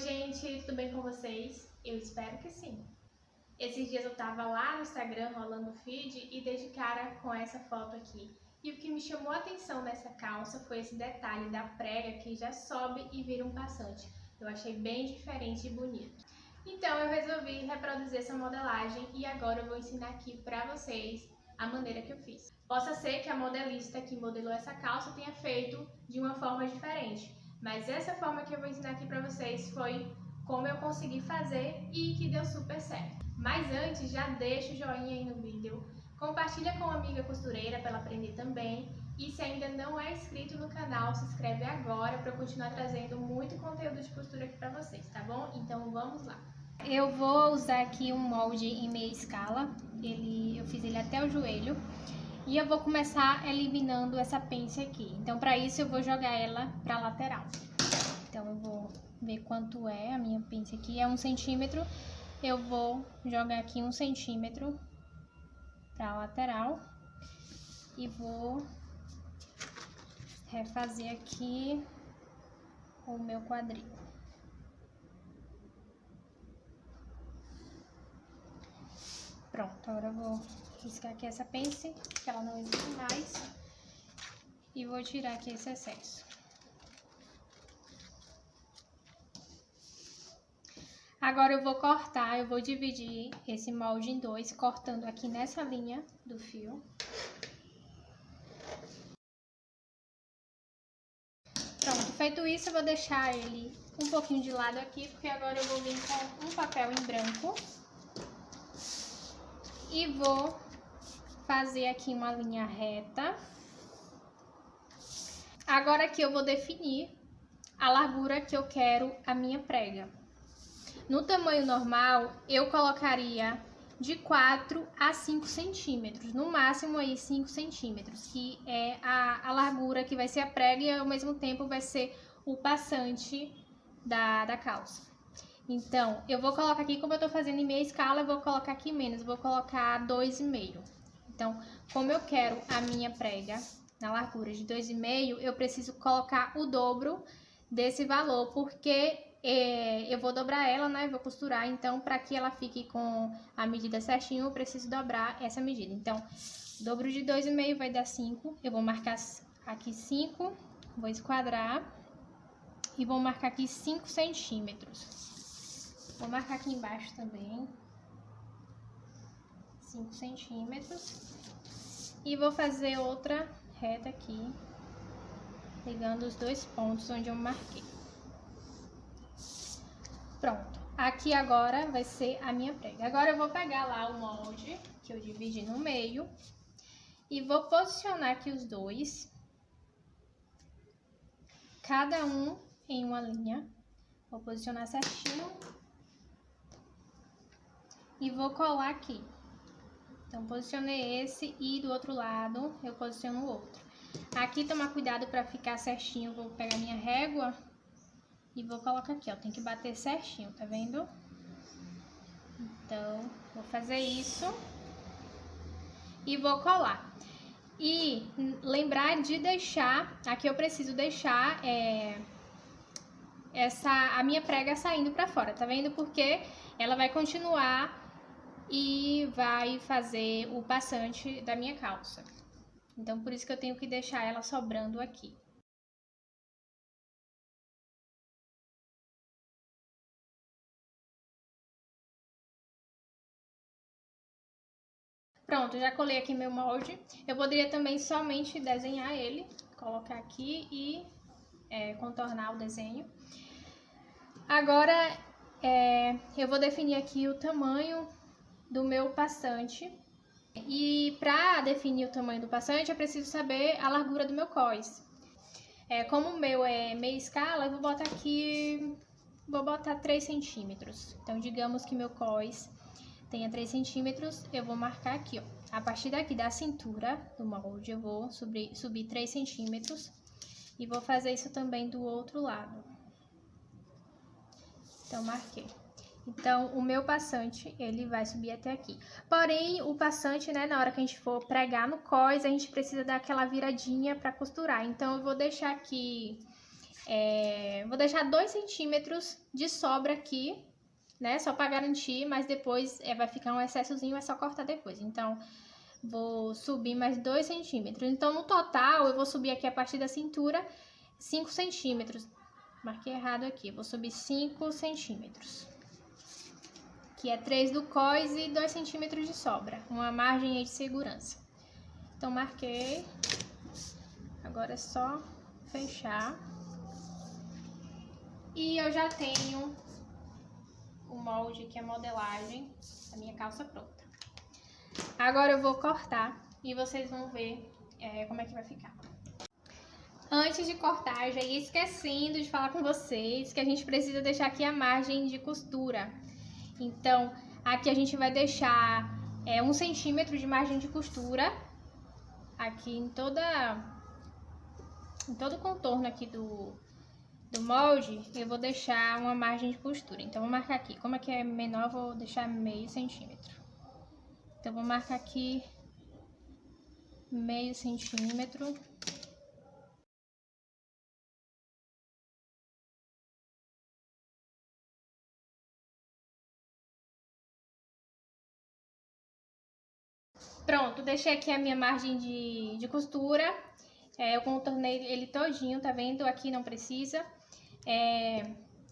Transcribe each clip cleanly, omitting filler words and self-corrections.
gente, tudo bem com vocês? Eu espero que sim. Esses dias eu tava lá no Instagram rolando o feed e dei de cara com essa foto aqui. E o que me chamou a atenção nessa calça foi esse detalhe da prega que já sobe e vira um passante. Eu achei bem diferente e bonito. Então eu resolvi reproduzir essa modelagem e agora eu vou ensinar aqui pra vocês a maneira que eu fiz. Possa ser que a modelista que modelou essa calça tenha feito de uma forma diferente, mas essa forma que eu vou ensinar aqui pra vocês foi como eu consegui fazer e que deu super certo. Mas antes, já deixa o joinha aí no vídeo, compartilha com uma amiga costureira para ela aprender também, e se ainda não é inscrito no canal, se inscreve agora para eu continuar trazendo muito conteúdo de costura aqui para vocês, tá bom? Então vamos lá! Eu vou usar aqui um molde em meia escala, eu fiz ele até o joelho, e eu vou começar eliminando essa pence aqui. Então para isso eu vou jogar ela para a lateral. Então eu vou ver quanto é a minha pence aqui, é 1 centímetro. Eu vou jogar aqui 1 centímetro para a lateral e vou refazer aqui o meu quadril. Pronto, agora eu vou riscar aqui essa pence, que ela não existe mais, e vou tirar aqui esse excesso. Agora eu vou cortar, eu vou dividir esse molde em dois, cortando aqui nessa linha do fio. Pronto, feito isso eu vou deixar ele um pouquinho de lado aqui, porque agora eu vou vir com um papel em branco. E vou fazer aqui uma linha reta. Agora aqui eu vou definir a largura que eu quero a minha prega. No tamanho normal, eu colocaria de 4 a 5 centímetros, no máximo aí 5 centímetros, que é a largura que vai ser a prega e ao mesmo tempo vai ser o passante da calça. Então, eu vou colocar aqui, como eu tô fazendo em meia escala, eu vou colocar aqui menos, vou colocar 2,5. Então, como eu quero a minha prega na largura de 2,5, eu preciso colocar o dobro desse valor, porque eu vou dobrar ela, né? Vou costurar, então para que ela fique com a medida certinho, eu preciso dobrar essa medida. Então, o dobro de 2,5 vai dar 5. Eu vou marcar aqui 5, vou esquadrar e vou marcar aqui 5 centímetros. Vou marcar aqui embaixo também 5 centímetros. E vou fazer outra reta aqui, pegando os dois pontos onde eu marquei. Pronto, aqui agora vai ser a minha prega. Agora eu vou pegar lá o molde que eu dividi no meio e vou posicionar aqui os dois, cada um em uma linha. Vou posicionar certinho e vou colar aqui. Então, posicionei esse e do outro lado eu posiciono o outro. Aqui tomar cuidado para ficar certinho, vou pegar minha régua e vou colocar aqui, ó, tem que bater certinho, tá vendo? Então, vou fazer isso e vou colar. E lembrar de deixar, aqui eu preciso deixar a minha prega saindo pra fora, tá vendo? Porque ela vai continuar e vai fazer o passante da minha calça. Então, por isso que eu tenho que deixar ela sobrando aqui. Pronto, já colei aqui meu molde. Eu poderia também somente desenhar ele, colocar aqui e contornar o desenho. Agora, eu vou definir aqui o tamanho do meu passante. E para definir o tamanho do passante, eu preciso saber a largura do meu cós. Como o meu é meia escala, eu vou botar aqui, 3 centímetros. Então, digamos que meu cós tenha 3 centímetros, eu vou marcar aqui, ó. A partir daqui da cintura do molde, eu vou subir 3 centímetros e vou fazer isso também do outro lado. Então, marquei. Então, o meu passante, ele vai subir até aqui. Porém, o passante, né, na hora que a gente for pregar no cós, a gente precisa dar aquela viradinha para costurar. Então, eu vou deixar aqui Vou deixar 2 centímetros de sobra aqui, né? Só para garantir, mas depois vai ficar um excessozinho, é só cortar depois. Então, vou subir mais 2 centímetros. Então, no total, eu vou subir aqui a partir da cintura 5 centímetros. Marquei errado aqui, vou subir 5 centímetros. Que é 3 do cós e 2 centímetros de sobra. Uma margem aí de segurança. Então, marquei. Agora é só fechar. E eu já tenho o molde, que é a modelagem da minha calça pronta. Agora eu vou cortar e vocês vão ver como é que vai ficar. Antes de cortar, eu já ia esquecendo de falar com vocês que a gente precisa deixar aqui a margem de costura. Então, aqui a gente vai deixar 1 centímetro de margem de costura. Aqui em todo o contorno aqui do molde, eu vou deixar uma margem de costura. Então, vou marcar aqui. Como aqui é menor, eu vou deixar meio centímetro. Então, vou marcar aqui meio centímetro. Pronto, deixei aqui a minha margem de costura. Eu contornei ele todinho, tá vendo? Aqui não precisa.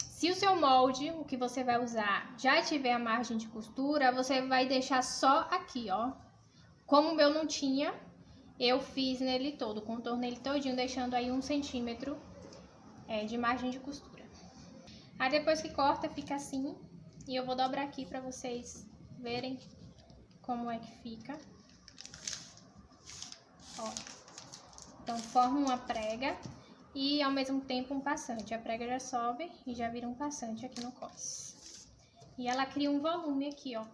Se o seu molde, o que você vai usar, já tiver a margem de costura, você vai deixar só aqui, ó. Como o meu não tinha, eu fiz nele todo, contornei ele todinho, deixando aí 1 centímetro de margem de costura. Aí depois que corta, fica assim. E eu vou dobrar aqui pra vocês verem como é que fica. Ó. Então, forma uma prega e ao mesmo tempo um passante. A prega já sobe e já vira um passante aqui no cós. E ela cria um volume aqui, ó.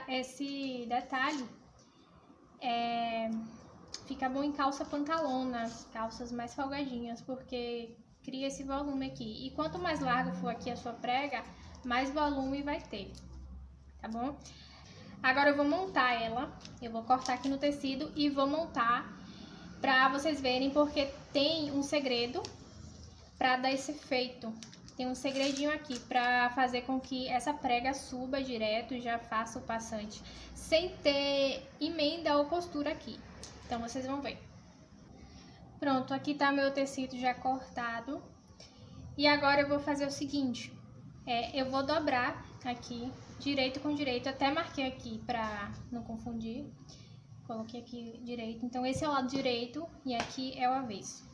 Esse detalhe fica bom em calça pantalona, calças mais folgadinhas, porque cria esse volume aqui. E quanto mais larga for aqui a sua prega, mais volume vai ter, tá bom? Agora eu vou montar ela, eu vou cortar aqui no tecido e vou montar pra vocês verem, porque tem um segredo pra dar esse efeito. Tem um segredinho aqui pra fazer com que essa prega suba direto e já faça o passante, sem ter emenda ou costura aqui. Então vocês vão ver. Pronto, aqui tá meu tecido já cortado. E agora eu vou fazer o seguinte, eu vou dobrar aqui, direito com direito, até marquei aqui pra não confundir. Coloquei aqui direito, então esse é o lado direito e aqui é o avesso.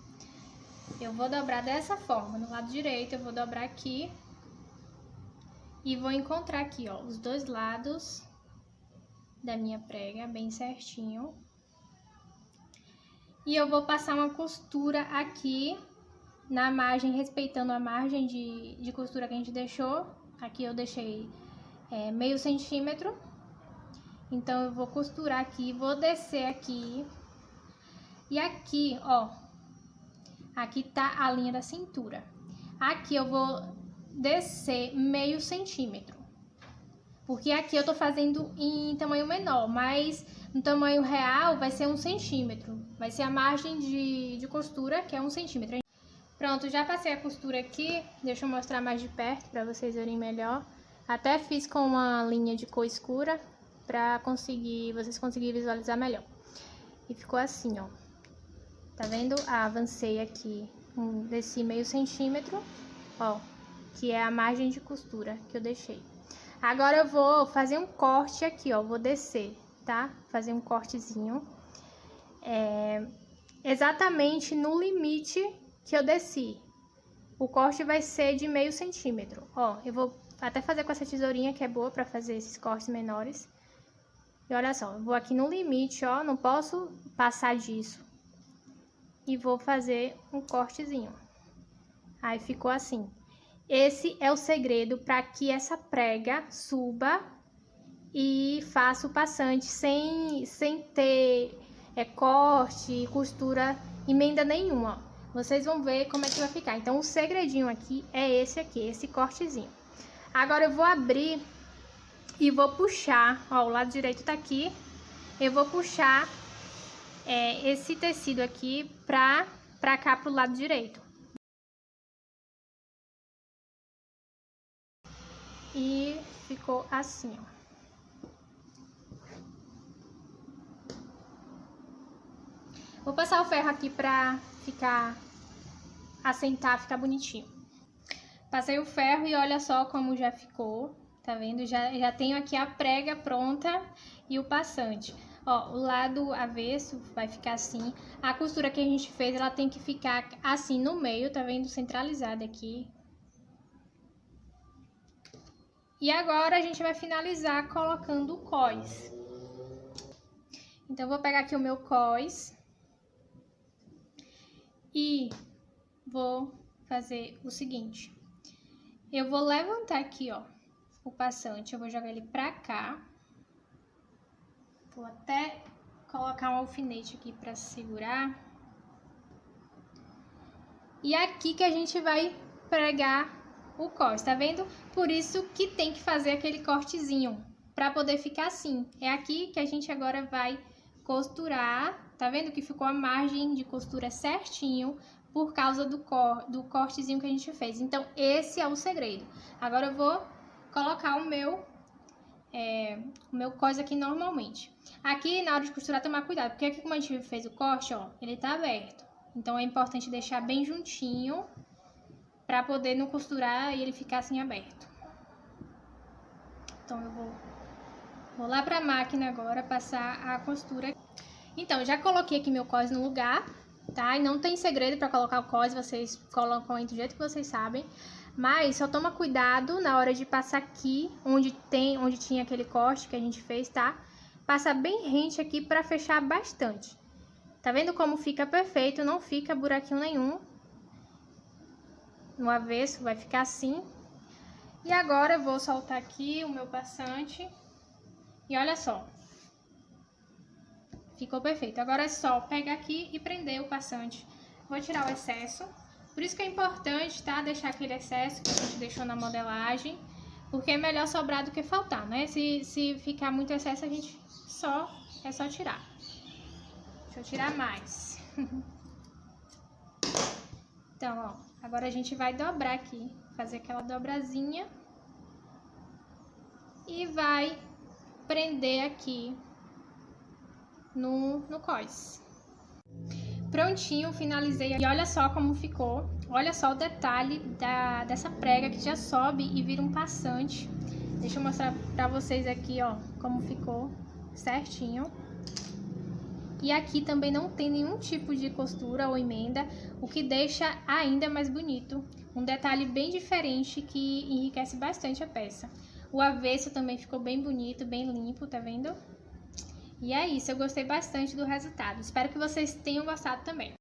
Eu vou dobrar dessa forma, no lado direito eu vou dobrar aqui e vou encontrar aqui, ó, os dois lados da minha prega, bem certinho. E eu vou passar uma costura aqui na margem, respeitando a margem de costura que a gente deixou. Aqui eu deixei meio centímetro. Então, eu vou costurar aqui, vou descer aqui. E aqui, ó, aqui tá a linha da cintura. Aqui eu vou descer meio centímetro. Porque aqui eu tô fazendo em tamanho menor, mas no tamanho real vai ser 1 centímetro. Vai ser a margem de costura, que é 1 centímetro. Pronto, já passei a costura aqui. Deixa eu mostrar mais de perto pra vocês verem melhor. Até fiz com uma linha de cor escura, pra vocês conseguirem visualizar melhor. E ficou assim, ó. Tá vendo? Avancei aqui, desci meio centímetro, ó, que é a margem de costura que eu deixei. Agora eu vou fazer um corte aqui, ó, vou descer, tá? Fazer um cortezinho, exatamente no limite que eu desci. O corte vai ser de meio centímetro, ó. Eu vou até fazer com essa tesourinha que é boa pra fazer esses cortes menores. E olha só, eu vou aqui no limite, ó, não posso passar disso. E vou fazer um cortezinho. Aí ficou assim. Esse é o segredo para que essa prega suba e faça o passante sem ter corte, costura, emenda nenhuma. Vocês vão ver como é que vai ficar. Então, o segredinho aqui é esse aqui, esse cortezinho. Agora eu vou abrir e vou puxar, ó, o lado direito tá aqui. Eu vou puxar esse tecido aqui pra cá, pro lado direito. e ficou assim, ó. Vou passar o ferro aqui pra assentar, ficar bonitinho. Passei o ferro e olha só como já ficou, tá vendo? Já tenho aqui a prega pronta e o passante. Ó, o lado avesso vai ficar assim. A costura que a gente fez, ela tem que ficar assim no meio, tá vendo? Centralizada aqui. E agora a gente vai finalizar colocando o cós. Então, eu vou pegar aqui o meu cós e vou fazer o seguinte. Eu vou levantar aqui, ó, o passante, eu vou jogar ele pra cá. Vou até colocar um alfinete aqui pra segurar. E aqui que a gente vai pregar o cós, tá vendo? Por isso que tem que fazer aquele cortezinho, pra poder ficar assim. É aqui que a gente agora vai costurar, tá vendo que ficou a margem de costura certinho por causa do cortezinho que a gente fez. Então, esse é o segredo. Agora eu vou colocar o meu cós aqui normalmente. Aqui, na hora de costurar, tomar cuidado, porque aqui como a gente fez o corte, ó, ele tá aberto. Então, é importante deixar bem juntinho pra poder não costurar e ele ficar assim aberto. Então, eu vou lá pra máquina agora passar a costura. Então, já coloquei aqui meu cós no lugar, tá? E não tem segredo pra colocar o cós, vocês colocam aí do jeito que vocês sabem. Mas só toma cuidado na hora de passar aqui, onde tinha aquele corte que a gente fez, tá? Passa bem rente aqui pra fechar bastante. Tá vendo como fica perfeito? Não fica buraquinho nenhum. No avesso vai ficar assim. E agora eu vou soltar aqui o meu passante. E olha só. Ficou perfeito. Agora é só pegar aqui e prender o passante. Vou tirar o excesso. Por isso que é importante, tá? Deixar aquele excesso que a gente deixou na modelagem. Porque é melhor sobrar do que faltar, né? Se ficar muito excesso, a gente é só tirar. Deixa eu tirar mais. Então, ó. Agora a gente vai dobrar aqui. Fazer aquela dobrazinha. E vai prender aqui no cós. Prontinho, finalizei. E olha só como ficou. Olha só o detalhe dessa prega que já sobe e vira um passante. Deixa eu mostrar pra vocês aqui, ó, como ficou certinho. E aqui também não tem nenhum tipo de costura ou emenda, o que deixa ainda mais bonito. Um detalhe bem diferente que enriquece bastante a peça. O avesso também ficou bem bonito, bem limpo, tá vendo? E é isso, eu gostei bastante do resultado. Espero que vocês tenham gostado também.